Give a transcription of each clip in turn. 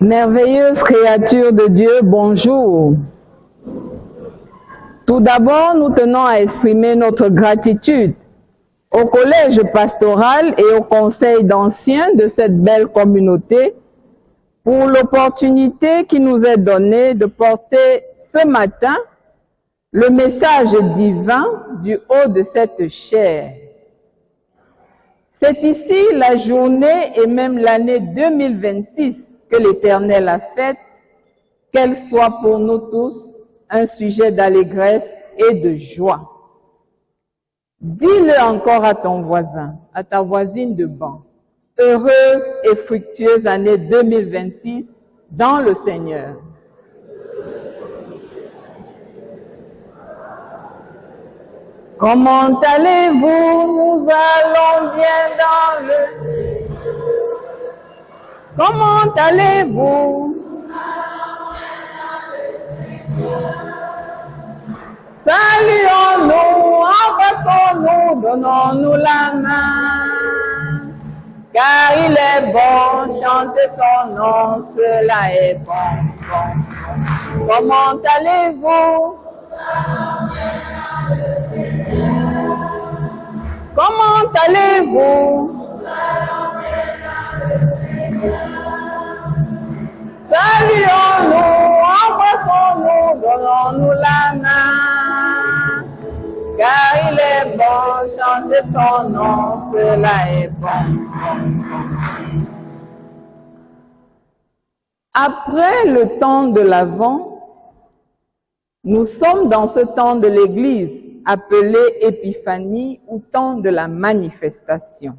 Merveilleuse créature de Dieu, bonjour. Tout d'abord, nous tenons à exprimer notre gratitude au collège pastoral et au conseil d'anciens de cette belle communauté pour l'opportunité qui nous est donnée de porter ce matin le message divin du haut de cette chair. C'est ici la journée et même l'année 2026 que l'Éternel a faite, qu'elle soit pour nous tous un sujet d'allégresse et de joie. Dis-le encore à ton voisin, à ta voisine de banc. Heureuse et fructueuse année 2026 dans le Seigneur. Comment allez-vous? Nous allons bien dans le Seigneur. Comment allez-vous? Saluons-nous, embrassons-nous, donnons-nous la main. Car il est bon, chanter son nom, cela est bon. Comment allez-vous? Comment allez-vous? Saluons-nous, embrassons-nous, donnons-nous la main. Car il est bon, chanter son nom, cela est bon. Après le temps de l'Avent, nous sommes dans ce temps de l'Église appelé Épiphanie ou temps de la manifestation.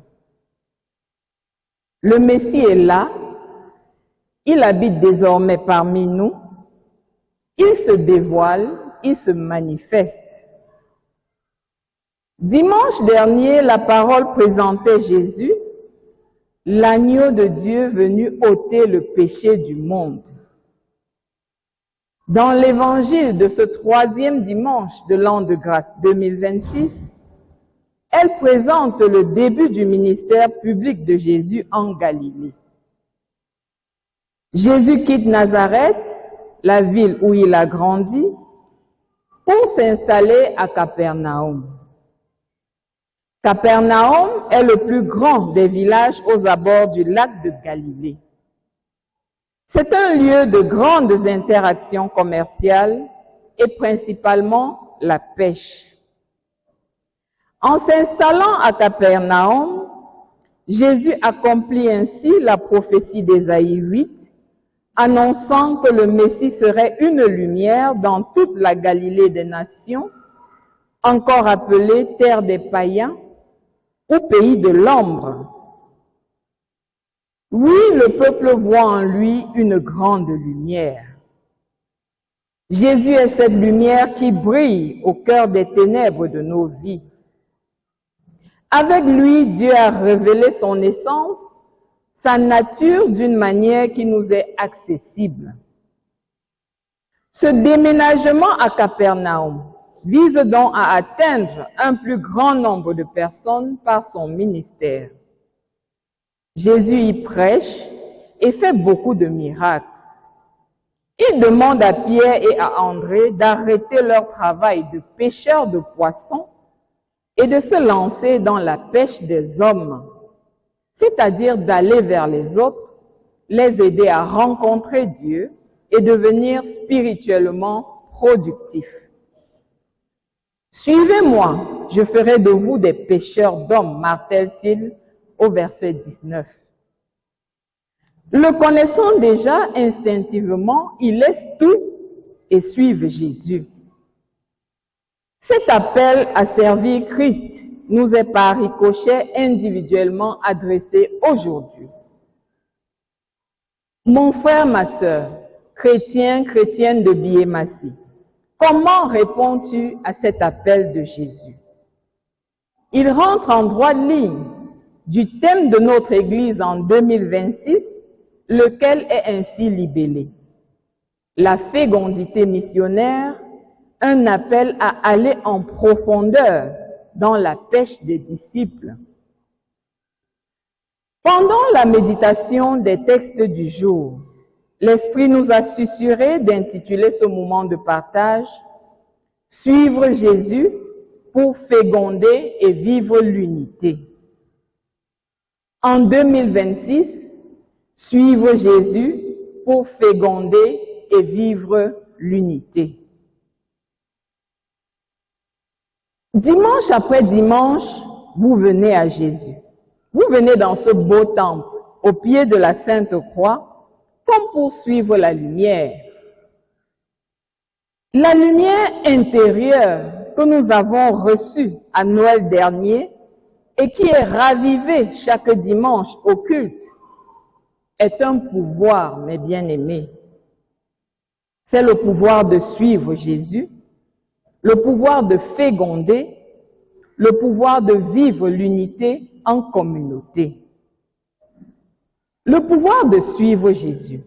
Le Messie est là, il habite désormais parmi nous, il se dévoile, il se manifeste. Dimanche dernier, la parole présentait Jésus, l'agneau de Dieu venu ôter le péché du monde. Dans l'évangile de ce 3e dimanche de l'an de grâce 2026, elle présente le début du ministère public de Jésus en Galilée. Jésus quitte Nazareth, la ville où il a grandi, pour s'installer à Capernaum. Capernaum est le plus grand des villages aux abords du lac de Galilée. C'est un lieu de grandes interactions commerciales et principalement la pêche. En s'installant à Capernaum, Jésus accomplit ainsi la prophétie d'Ésaïe 8, annonçant que le Messie serait une lumière dans toute la Galilée des nations, encore appelée terre des païens ou pays de l'ombre. Oui, le peuple voit en lui une grande lumière. Jésus est cette lumière qui brille au cœur des ténèbres de nos vies. Avec lui, Dieu a révélé son essence, sa nature d'une manière qui nous est accessible. Ce déménagement à Capernaum vise donc à atteindre un plus grand nombre de personnes par son ministère. Jésus y prêche et fait beaucoup de miracles. Il demande à Pierre et à André d'arrêter leur travail de pêcheurs de poissons et de se lancer dans la pêche des hommes, c'est-à-dire d'aller vers les autres, les aider à rencontrer Dieu et devenir spirituellement productifs. Suivez-moi, je ferai de vous des pêcheurs d'hommes, martèle-t-il au verset 19. Le connaissant déjà instinctivement, ils laissent tout et suivent Jésus. Cet appel à servir Christ nous est par ricochet individuellement adressé aujourd'hui. Mon frère, ma sœur, chrétien, chrétienne de Biémassi, comment réponds-tu à cet appel de Jésus? Il rentre en droite ligne du thème de notre Église en 2026, lequel est ainsi libellé. La fécondité missionnaire, un appel à aller en profondeur dans la pêche des disciples. Pendant la méditation des textes du jour, l'Esprit nous a susurré d'intituler ce moment de partage « Suivre Jésus pour féconder et vivre l'unité ». En 2026, suivre Jésus pour féconder et vivre l'unité. Dimanche après dimanche, vous venez à Jésus. Vous venez dans ce beau temple, au pied de la Sainte Croix, comme pour suivre la lumière. La lumière intérieure que nous avons reçue à Noël dernier et qui est ravivée chaque dimanche au culte est un pouvoir, mes bien-aimés. C'est le pouvoir de suivre Jésus, le pouvoir de féconder, le pouvoir de vivre l'unité en communauté. Le pouvoir de suivre Jésus.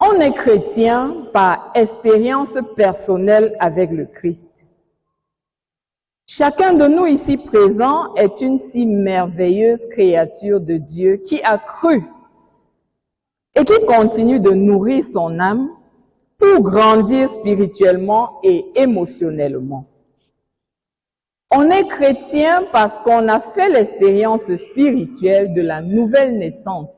On est chrétien par expérience personnelle avec le Christ. Chacun de nous ici présent est une si merveilleuse créature de Dieu qui a cru et qui continue de nourrir son âme pour grandir spirituellement et émotionnellement. On est chrétien parce qu'on a fait l'expérience spirituelle de la nouvelle naissance,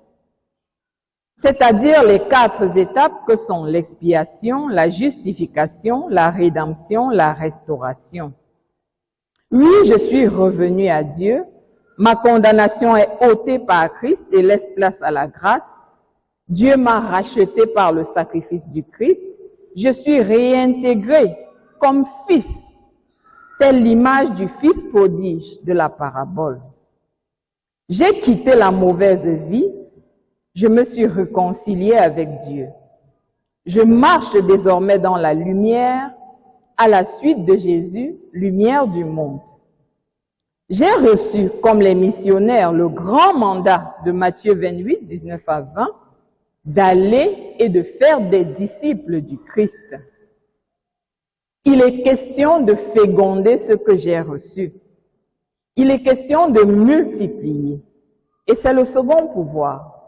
c'est-à-dire les 4 étapes que sont l'expiation, la justification, la rédemption, la restauration. Oui, je suis revenu à Dieu, ma condamnation est ôtée par Christ et laisse place à la grâce. Dieu m'a racheté par le sacrifice du Christ. Je suis réintégré comme fils, telle l'image du fils prodige de la parabole. J'ai quitté la mauvaise vie, je me suis réconcilié avec Dieu. Je marche désormais dans la lumière, à la suite de Jésus, lumière du monde. J'ai reçu, comme les missionnaires, le grand mandat de Matthieu 28, 19 à 20, d'aller et de faire des disciples du Christ. Il est question de féconder ce que j'ai reçu. Il est question de multiplier. Et c'est le second pouvoir,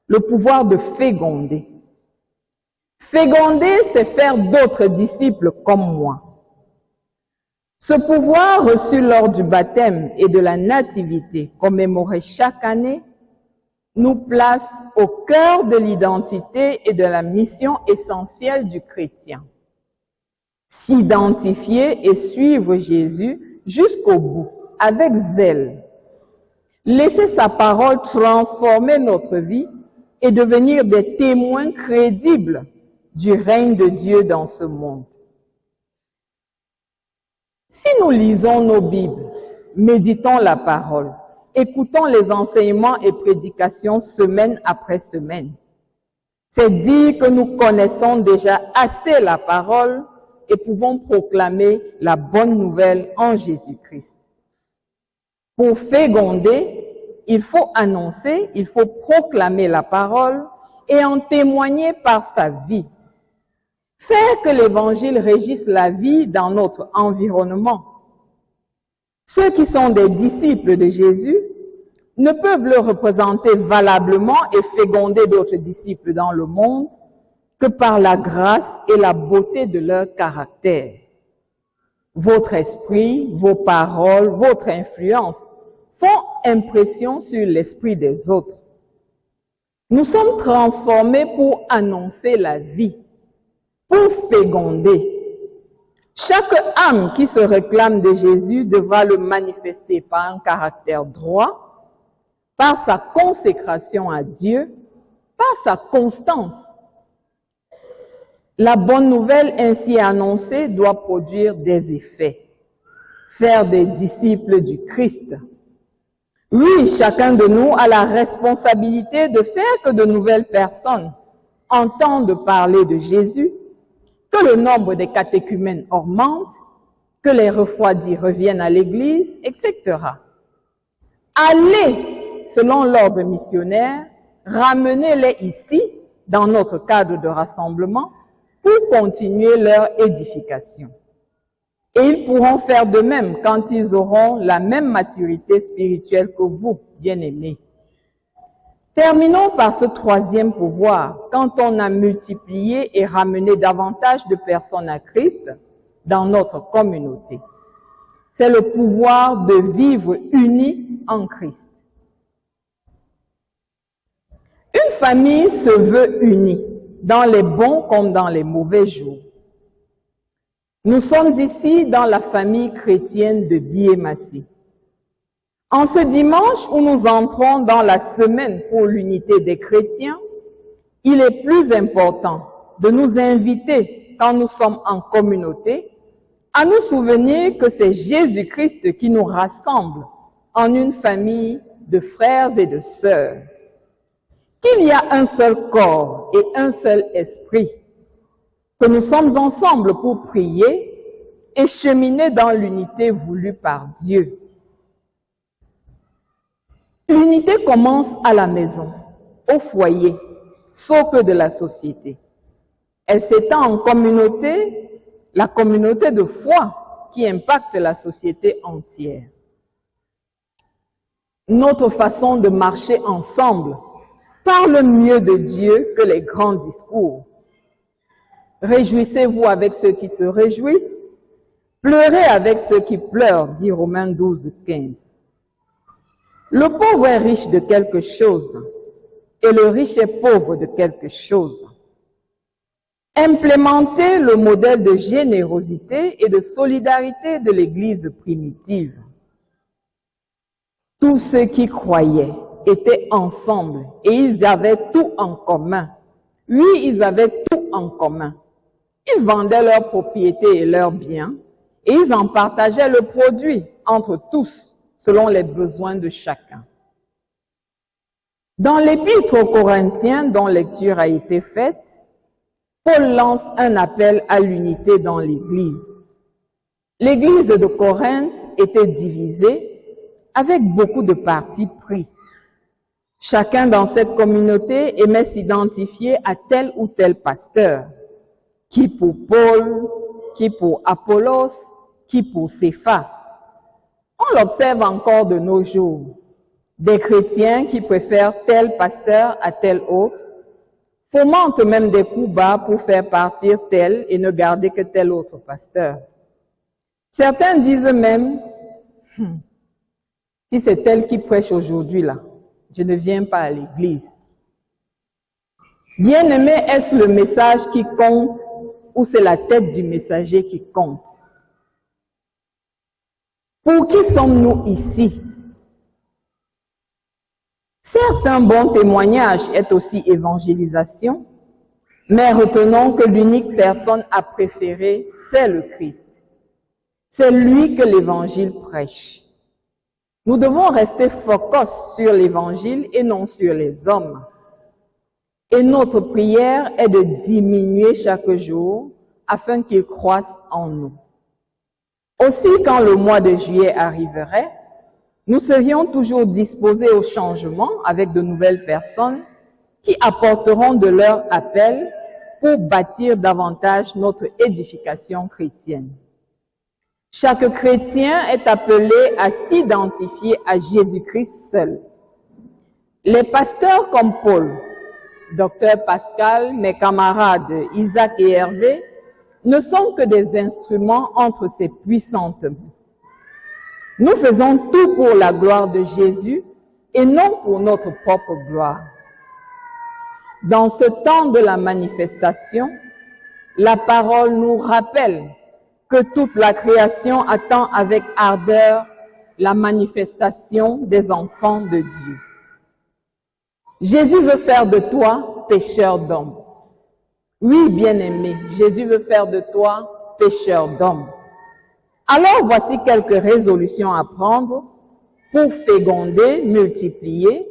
le pouvoir de féconder. Féconder, c'est faire d'autres disciples comme moi. Ce pouvoir reçu lors du baptême et de la nativité, commémoré chaque année, nous place au cœur de l'identité et de la mission essentielle du chrétien. S'identifier et suivre Jésus jusqu'au bout, avec zèle. Laisser sa parole transformer notre vie et devenir des témoins crédibles du règne de Dieu dans ce monde. Si nous lisons nos Bibles, méditons la parole, écoutons les enseignements et prédications semaine après semaine, c'est dire que nous connaissons déjà assez la parole et pouvons proclamer la bonne nouvelle en Jésus-Christ. Pour féconder, il faut annoncer, il faut proclamer la parole et en témoigner par sa vie. Faire que l'Évangile régisse la vie dans notre environnement. Ceux qui sont des disciples de Jésus ne peuvent le représenter valablement et féconder d'autres disciples dans le monde que par la grâce et la beauté de leur caractère. Votre esprit, vos paroles, votre influence font impression sur l'esprit des autres. Nous sommes transformés pour annoncer la vie, pour féconder. Chaque âme qui se réclame de Jésus devra le manifester par un caractère droit, par sa consécration à Dieu, par sa constance. La bonne nouvelle ainsi annoncée doit produire des effets, faire des disciples du Christ. Oui, chacun de nous a la responsabilité de faire que de nouvelles personnes entendent parler de Jésus, que le nombre des catéchumènes augmente, que les refroidis reviennent à l'Église, etc. Allez, selon l'ordre missionnaire, ramenez-les ici, dans notre cadre de rassemblement, pour continuer leur édification. Et ils pourront faire de même quand ils auront la même maturité spirituelle que vous, bien-aimés. Terminons par ce troisième pouvoir. Quand on a multiplié et ramené davantage de personnes à Christ dans notre communauté, c'est le pouvoir de vivre unis en Christ. Une famille se veut unie, dans les bons comme dans les mauvais jours. Nous sommes ici dans la famille chrétienne de Biémassi. En ce dimanche où nous entrons dans la semaine pour l'unité des chrétiens, il est plus important de nous inviter, quand nous sommes en communauté, à nous souvenir que c'est Jésus-Christ qui nous rassemble en une famille de frères et de sœurs, qu'il y a un seul corps et un seul esprit, que nous sommes ensemble pour prier et cheminer dans l'unité voulue par Dieu. L'unité commence à la maison, au foyer, socle de la société. Elle s'étend en communauté, la communauté de foi qui impacte la société entière. Notre façon de marcher ensemble parle mieux de Dieu que les grands discours. Réjouissez-vous avec ceux qui se réjouissent, pleurez avec ceux qui pleurent, dit Romains 12, 15. Le pauvre est riche de quelque chose et le riche est pauvre de quelque chose. Implémentez le modèle de générosité et de solidarité de l'Église primitive. Tous ceux qui croyaient étaient ensemble et ils avaient tout en commun. Oui, ils avaient tout en commun. Ils vendaient leurs propriétés et leurs biens et ils en partageaient le produit entre tous selon les besoins de chacun. Dans l'épître aux Corinthiens dont lecture a été faite, Paul lance un appel à l'unité dans l'Église. L'Église de Corinthe était divisée avec beaucoup de partis pris. Chacun dans cette communauté aimait s'identifier à tel ou tel pasteur, qui pour Paul, qui pour Apollos, qui pour Cépha. On l'observe encore de nos jours. Des chrétiens qui préfèrent tel pasteur à tel autre, fomentent même des coups bas pour faire partir tel et ne garder que tel autre pasteur. Certains disent même, si c'est tel qui prêche aujourd'hui là, je ne viens pas à l'église. Bien-aimé, est-ce le message qui compte ou c'est la tête du messager qui compte? Pour qui sommes-nous ici? Certes, un bon témoignage est aussi évangélisation, mais retenons que l'unique personne à préférer, c'est le Christ. C'est lui que l'Évangile prêche. Nous devons rester focus sur l'Évangile et non sur les hommes. Et notre prière est de diminuer chaque jour afin qu'il croisse en nous. Aussi, quand le mois de juillet arriverait, nous serions toujours disposés au changement avec de nouvelles personnes qui apporteront de leur appel pour bâtir davantage notre édification chrétienne. Chaque chrétien est appelé à s'identifier à Jésus-Christ seul. Les pasteurs comme Paul, Dr Pascal, mes camarades Isaac et Hervé, ne sont que des instruments entre ses puissantes mains. Nous faisons tout pour la gloire de Jésus et non pour notre propre gloire. Dans ce temps de la manifestation, la parole nous rappelle que toute la création attend avec ardeur la manifestation des enfants de Dieu. Jésus veut faire de toi pécheur d'hommes. Oui, bien-aimé, Jésus veut faire de toi pécheur d'hommes. Alors voici quelques résolutions à prendre pour féconder, multiplier,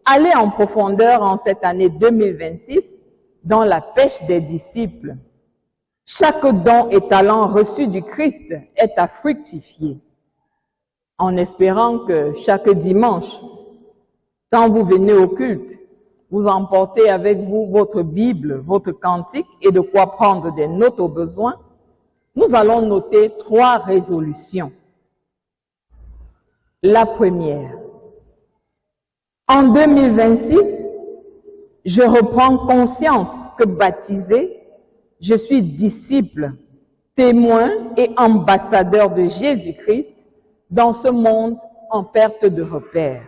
aller en profondeur en cette année 2026 dans la pêche des disciples. Chaque don et talent reçu du Christ est à fructifier, en espérant que chaque dimanche, quand vous venez au culte, vous emportez avec vous votre Bible, votre cantique et de quoi prendre des notes au besoin. Nous allons noter 3 résolutions. La première, en 2026, Je reprends conscience que baptisé, je suis disciple, témoin et ambassadeur de Jésus-Christ dans ce monde en perte de repère.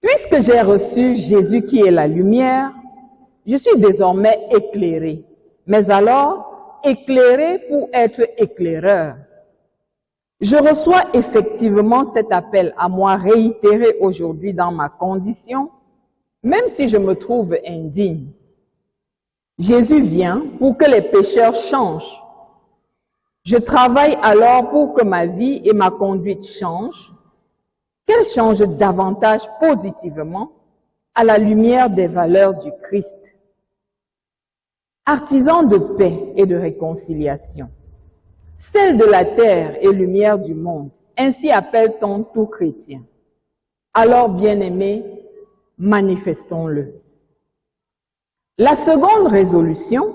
Puisque j'ai reçu Jésus qui est la lumière, je suis désormais éclairé. Mais alors, éclairé pour être éclaireur. Je reçois effectivement cet appel à moi réitéré aujourd'hui dans ma condition, même si je me trouve indigne. Jésus vient pour que les pécheurs changent. Je travaille alors pour que ma vie et ma conduite changent, qu'elles changent davantage positivement à la lumière des valeurs du Christ. Artisan de paix et de réconciliation, sel de la terre et lumière du monde, ainsi appelle-t-on tout chrétien. Alors, bien-aimés, manifestons-le. La seconde résolution,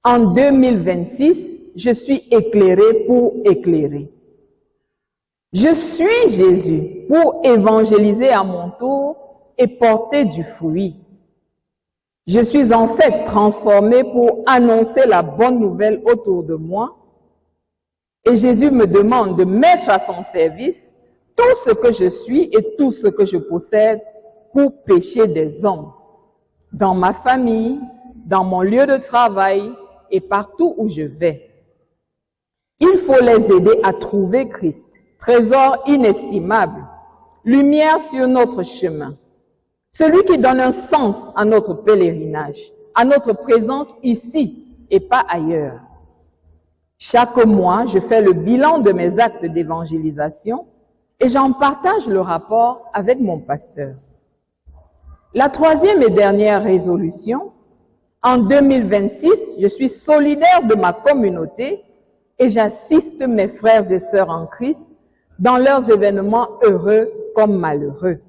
en 2026, je suis éclairé pour éclairer. Je suis Jésus pour évangéliser à mon tour et porter du fruit. Je suis en fait transformé pour annoncer la bonne nouvelle autour de moi. Et Jésus me demande de mettre à son service tout ce que je suis et tout ce que je possède pour pécher des hommes, dans ma famille, dans mon lieu de travail et partout où je vais. Il faut les aider à trouver Christ, trésor inestimable, lumière sur notre chemin, celui qui donne un sens à notre pèlerinage, à notre présence ici et pas ailleurs. Chaque mois, je fais le bilan de mes actes d'évangélisation et j'en partage le rapport avec mon pasteur. La troisième et dernière résolution, en 2026, je suis solidaire de ma communauté et j'assiste mes frères et sœurs en Christ dans leurs événements heureux comme malheureux.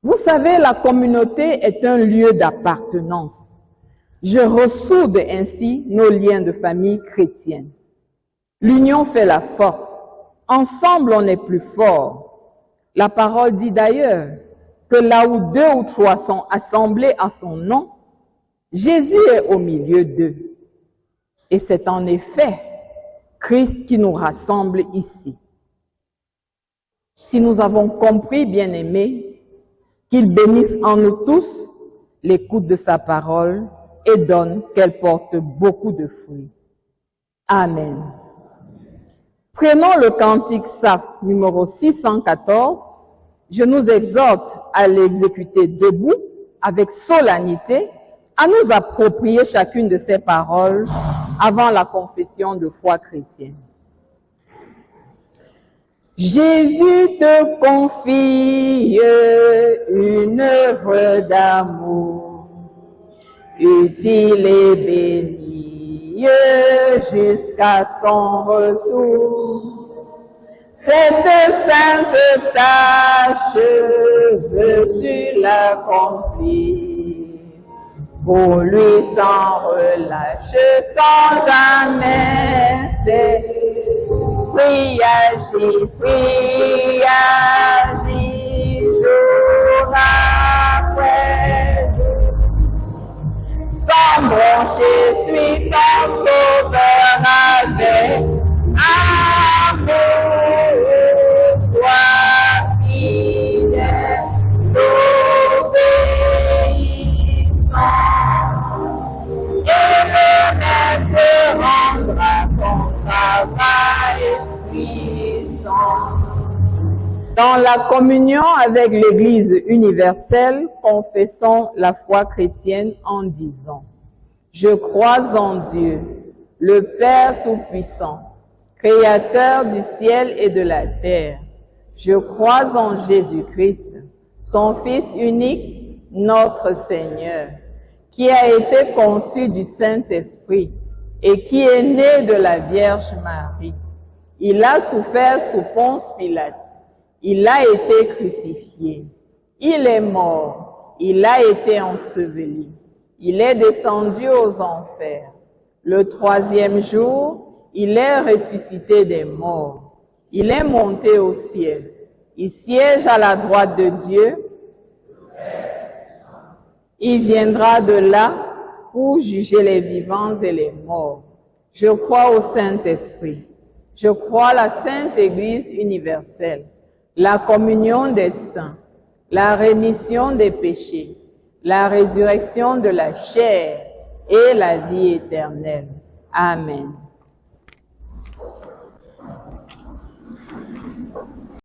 Vous savez, la communauté est un lieu d'appartenance. Je ressoude ainsi nos liens de famille chrétienne. L'union fait la force. Ensemble, on est plus fort. La parole dit d'ailleurs que là où 2 ou 3 sont assemblés à son nom, Jésus est au milieu d'eux. Et c'est en effet Christ qui nous rassemble ici. Si nous avons compris, bien-aimés, qu'il bénisse en nous tous l'écoute de sa parole et donne qu'elle porte beaucoup de fruits. Amen. Prenons le cantique Saph numéro 614. Je nous exhorte à l'exécuter debout avec solennité, à nous approprier chacune de ces paroles avant la confession de foi chrétienne. Jésus te confie une œuvre d'amour, utile et bénie jusqu'à son retour. Cette sainte tâche veux-tu l'accomplir, pour lui sans relâche, sans jamais cesser. Prie, agis, jour après jour. Sans broncher, suis ton sauveur avec amour. Sois fidèle, obéissant, et le maître rendra ton travail puissant. Dans la communion avec l'Église universelle, confessons la foi chrétienne en disant: Je crois en Dieu, le Père Tout-Puissant, Créateur du ciel et de la terre. Je crois en Jésus-Christ, son Fils unique, notre Seigneur, qui a été conçu du Saint-Esprit et qui est né de la Vierge Marie. Il a souffert sous Ponce Pilate. Il a été crucifié. Il est mort. Il a été enseveli. Il est descendu aux enfers. Le 3e jour, il est ressuscité des morts. Il est monté au ciel. Il siège à la droite de Dieu Il viendra de là pour juger les vivants et les morts. Je crois au Saint-Esprit. Je crois à la Sainte Église universelle, la communion des saints, la rémission des péchés, la résurrection de la chair et la vie éternelle. Amen.